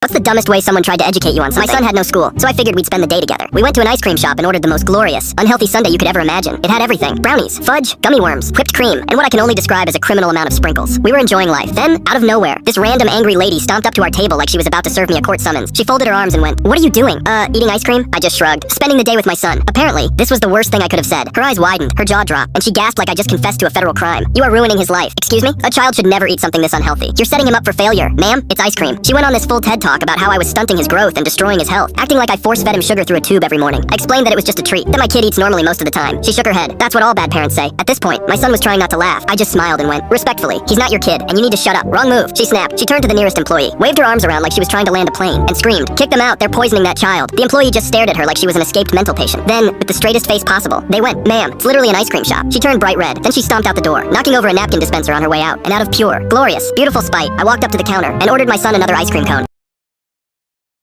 What's the dumbest way someone tried to educate you on something? My son had no school, so I figured we'd spend the day together. We went to an ice cream shop and ordered the most glorious, unhealthy sundae you could ever imagine. It had everything: brownies, fudge, gummy worms, whipped cream, and what I can only describe as a criminal amount of sprinkles. We were enjoying life. Then, out of nowhere, this random angry lady stomped up to our table like she was about to serve me a court summons. She folded her arms and went, "What are you doing? Eating ice cream?" I just shrugged. Spending the day with my son. Apparently, this was the worst thing I could have said. Her eyes widened, her jaw dropped, and she gasped like I just confessed to a federal crime. "You are ruining his life." Excuse me? A child should never eat something this unhealthy. You're setting him up for failure. Ma'am, it's ice cream. She went on this full TED talk about how I was stunting his growth and destroying his health, acting like I force-fed him sugar through a tube every morning. I explained that it was just a treat, that my kid eats normally most of the time. She shook her head. That's what all bad parents say. At this point, my son was trying not to laugh. I just smiled and went, "Respectfully, he's not your kid, and you need to shut up." "Wrong move." She snapped. She turned to the nearest employee, waved her arms around like she was trying to land a plane, and screamed, "Kick them out, they're poisoning that child." The employee just stared at her like she was an escaped mental patient. Then, with the straightest face possible, they went, "Ma'am, it's literally an ice cream shop." She turned bright red. Then she stomped out the door, knocking over a napkin dispenser on her way out. And out of pure, glorious, beautiful spite, I walked up to the counter and ordered my son another ice cream cone.